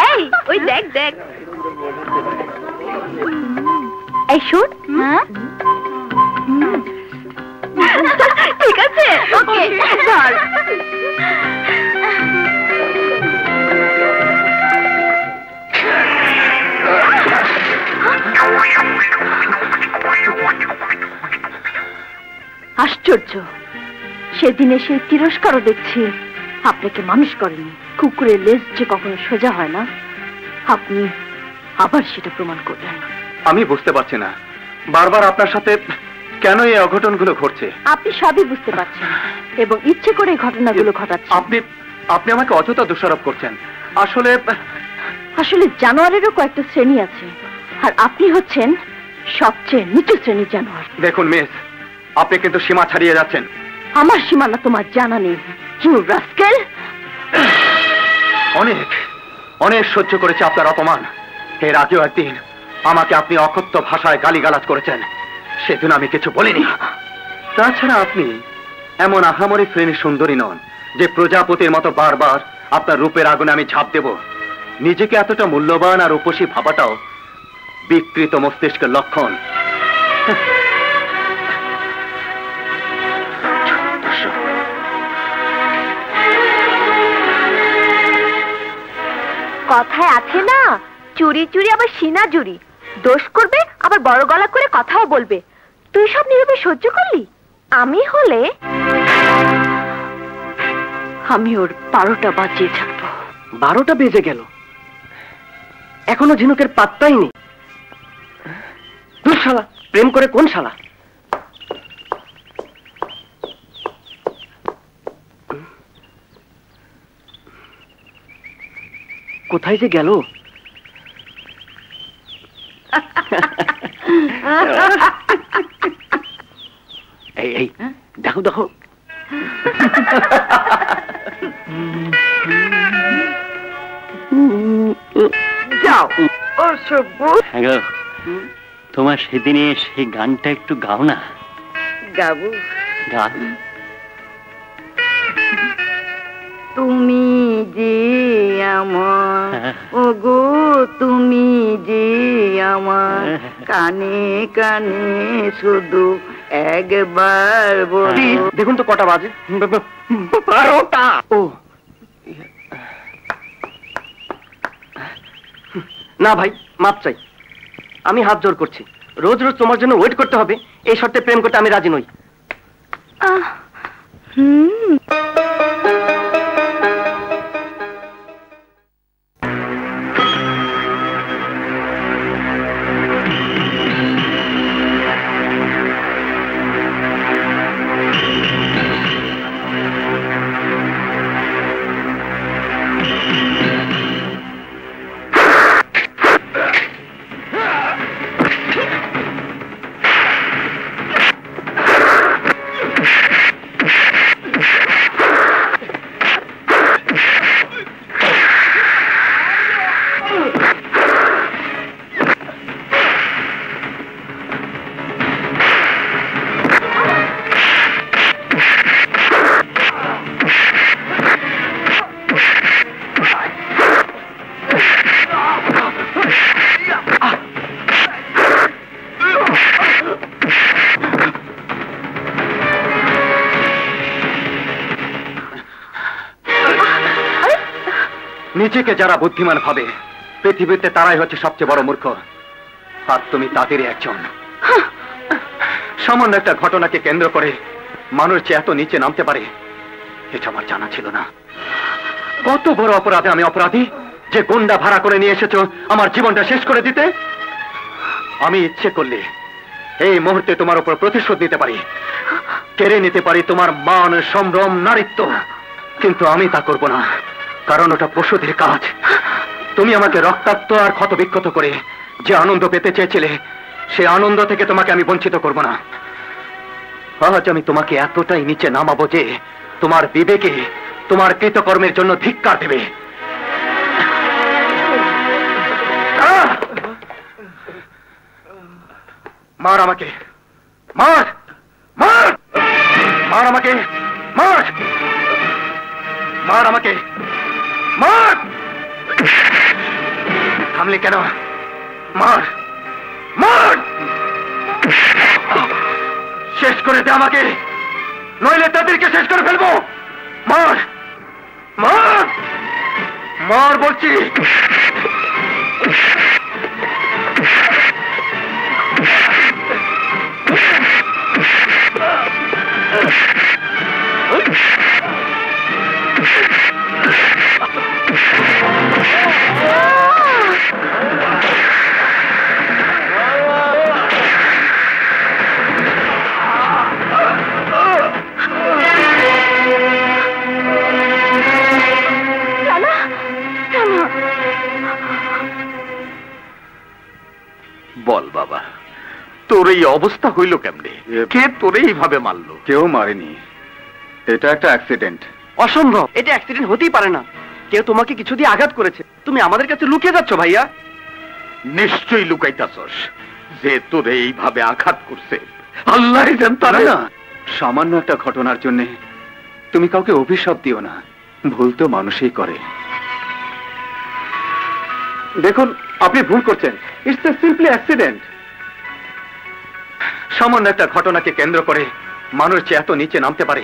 এই ওই দেখ দেখ এই শুট ঠিক আছে ওকে ধর আশ্চর্য সেদিনে সেই তিরস্কারও দেখছি আপনাকে মানুষ করেনি কুকুরের লেজ যে কখনো সোজা হয় না আপনি আবার সেটা প্রমাণ করলেন আমি বুঝতে পারছি না বারবার আপনার সাথে কেন এই অঘটনগুলো ঘটছে আপনি সবই বুঝতে পারছেন এবং ইচ্ছে করে এই ঘটনাগুলো ঘটাচ্ছেন আপনি আমাকে অযথা দোষারোপ করছেন আসলে আসলে জানোয়ারেরও কয়েকটা শ্রেণী আছে আর আপনি হচ্ছেন সবচেয়ে নিচু শ্রেণীর জানোয়ার দেখুন মিস আপনি কিন্তু সীমা ছাড়িয়ে যাচ্ছেন আমার সীমানা তোমার জানা নেই ইউ রাস্কেল অনেক অনেক সহ্য করেছে আপনার অপমান এর আগেও একদিন আমাকে আপনি অকথ্য ভাষায় গালিগালাজ করেছেন সেদিন আমি কিছু বলিনি তাছাড়া আপনি এমন আহামরি শ্রেণীর সুন্দরী নন যে প্রজাপতির মতো বারবার আপনার রূপের আগুনে আমি ঝাঁপ দেব নিজেকে এতটা মূল্যবান আর উপসী ভাবাটাও বিকৃত মস্তিষ্কের লক্ষণ কথায় আছে না চুরি চুরি আবার সিনা জুরি দোষ করবে আবার বড় গলা করে কথাও বলবে তুই সব নীরবে সহ্য করলি আমি হলে আমি ওর 12টা বাজিয়ে ছাড়বো 12টা বেজে গেল এখনো ঝিনুকের পাত্তাই নেই শালা প্রেম করে কোন শালা কোথায় যে গেল এই এই দেখো দেখো যাও তোমার সেদিনে সেই গানটা একটু গাও না গাবো গা তুমি যে আমার ওগো তুমি যে আমার কানে কানে শুধু একবার বলি দেখুন তো কটা বাজে 12টা ও না ভাই মাপ চাই আমি হাত জোর করছি রোজ রোজ তোমার জন্য ওয়েট করতে হবে এই শর্তে প্রেম করতে আমি রাজি নই নিজেকে যারা বুদ্ধিমান ভাবে পৃথিবীতে তারাই হচ্ছে সবচেয়ে বড় মূর্খ আর তুমি তাদেরই একজন সামান্য একটা ঘটনাকে কেন্দ্র করে মানুষ যে এত নিচে নামতে পারে এটা আমার জানা ছিল না কত বড় অপরাধে আমি অপরাধী যে গুন্ডা ভাড়া করে নিয়ে এসেছো আমার জীবনটা শেষ করে দিতে আমি ইচ্ছে করলে এই মুহূর্তে তোমার উপর প্রতিশোধ নিতে পারি কেড়ে নিতে পারি তোমার মান সম্ভ্রম নারীত্ব কিন্তু আমি তা করব না কারণ ওটা পশুদের কাজ তুমি আমাকে রক্তাক্ত আর ক্ষতবিক্ষত করে যে আনন্দ পেতে চেয়েছিলে সেই আনন্দ থেকে তোমাকে আমি বঞ্চিত করব না আজ আমি তোমাকে এতটাই নিচে নামাবো যে তোমার বিবেকে তোমার কৃতকর্মের জন্য ধিক্কার দেবে মার আমাকে মার মার মার আমাকে মার মার আমাকে, মার। থামলি কেন? মার, মার, শেষ করে দে আমাকে, নইলে তাদেরকে শেষ করে ফেলবো। মার, মার, মার বলছি। বল বাবা, তোর এই অবস্থা হইল কেমনে? কে তোরে এইভাবে মারলো? কেউ মারেনি, এটা একটা অ্যাক্সিডেন্ট। অসম্ভব, এটা অ্যাক্সিডেন্ট হতেই পারে না। কেউ তোমাকে কিছু দিয়ে আঘাত করেছে, তুমি আমাদের কাছে লুকিয়ে যাচ্ছ ভাইয়া। নিশ্চয়ই লুকাইতাছস। যে তোরে এইভাবে আঘাত করছে আল্লাহ জানতার না, সামান্য একটা ঘটনার জন্য তুমি কাউকে অভিশাপ দিও না। ভুল তো মানুষই করে। দেখুন, আপনি ভুল করছেন। It's a simply accident. সামান্য একটা ঘটনাকে কেন্দ্র করে মানুষ যে এত নিচে নামতে পারে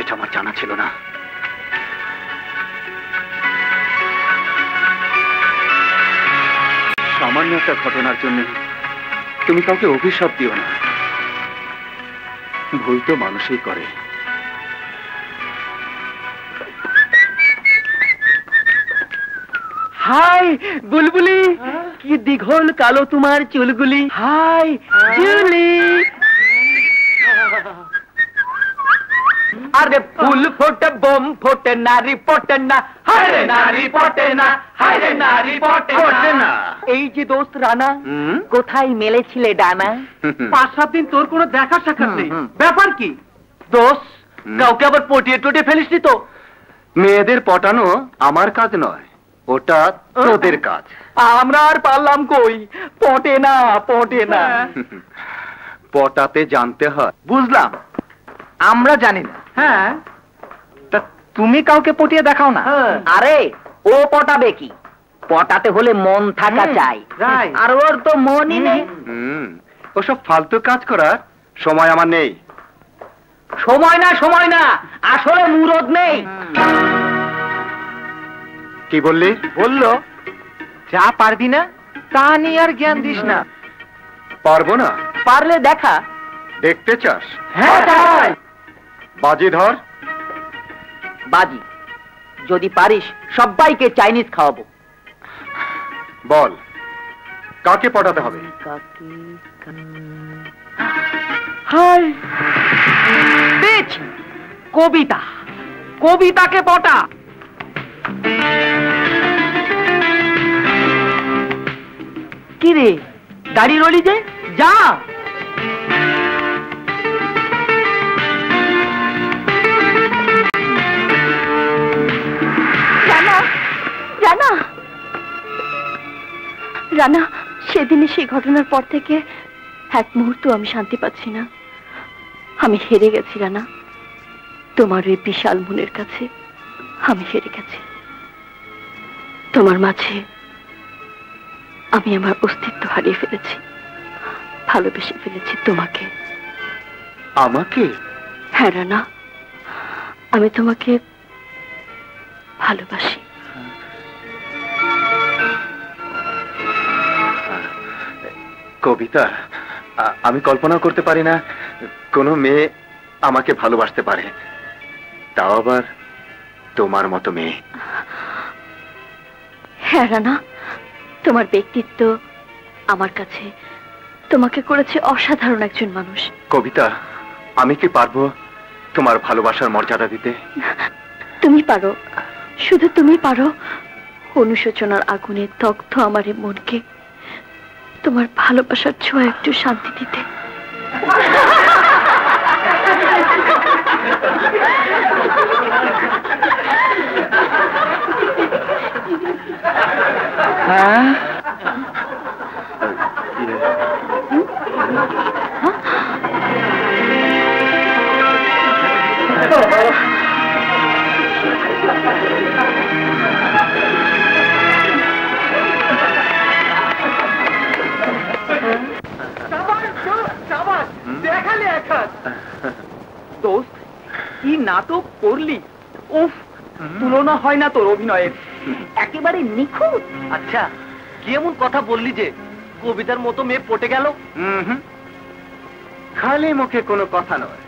এটা আমার জানা ছিল না। সামান্য একটা ঘটনার জন্য তুমি কাউকে অভিশাপ দিও না। ভুল তো মানুষই করে। হাই বুলবুলি, কি দীঘল কালো তোমার চুলগুলি। High Julie. আরে ফুল ফোটে বোম ফোটে নারী পটে না, হায় নারী পটে না, হায় নারী পটে না। এই যে দোস্ত রানা, কোথায় মেলেছিলে ডানা? 5-7 দিন তোর কোনো দেখা সাক্ষাৎ নেই, ব্যাপার কি? দোস্ত, কাউকে আবার পটিয়ে টটিয়ে ফেলিসনি তো? মেয়েদের পটানো আমার কাজ নয়, ওটা তোদের কাজ। আমরা আর পারলাম কই, পটে না পটে না। পটাতে জানতে হয়। বুঝলাম, আমরা জানি না। হ্যাঁ, তা তুমি কাউকে পটিয়ে দেখাও না। আরে ও পটাবে কি? পটাতে হলে মন থাকা চাই, আর ওর তো মনই নেই। ওসব ফালতু কাজ করার সময় আমার নেই। সময় না, আসলে মুরদ নেই। কি বললি? বললো যা পারবি না তা নিয়ে আর জ্ঞান দিস না। পারবো না? পারলে দেখা। দেখতে চাস? হ্যাঁ, বাজি ধর। বাজি যদি পারিস সবাইকে চাইনিজ খাওয়াবো। বল, কাকে পটাতে হবে? হাই পেয়েছি, কবিতাকে পটা। কি রে দাড়ি রলি যে, যা। রানা, সেদিনে সেই ঘটনার পর থেকে এক মুহূর্ত আমি শান্তি পাচ্ছি না। আমি হেরে গেছি রানা, তোমার ওই বিশাল মনের কাছে আমি হেরে গেছি। তোমার মাঝে আমি আমার অস্তিত্ব হারিয়ে ফেলেছি, ভালোবেসে ফেলেছি তোমাকে। আমাকে? হ্যাঁ রানা, আমি তোমাকে ভালোবাসি। কবিতা, আমি কল্পনা করতে পারি না কোনো মেয়ে আমাকে ভালোবাসতে পারে, তাও আবার তোমার মতো মেয়ে। হ্যাঁ রানা, তোমার ব্যক্তিত্ব আমার কাছে তোমাকে করেছে অসাধারণ একজন মানুষ। কবিতা, আমি কি পারবো তোমার ভালোবাসার মর্যাদা দিতে? তুমি পারো, শুধু তুমি পারো অনুশোচনার আগুনে দগ্ধ আমার এই মনকে তোমার ভালোবাসার ছোঁয়া একটু শান্তি দিতে। হ্যাঁ, দোস্ত কি নাটক করলি, উফ, তুলনা হয় না তোর অভিনয়ের, একেবারে নিখুঁত। আচ্ছা, কি এমন কথা বললি যে কবিতার মতো মেয়ে পটে গেল? খালি মুখে কোনো কথা নয়,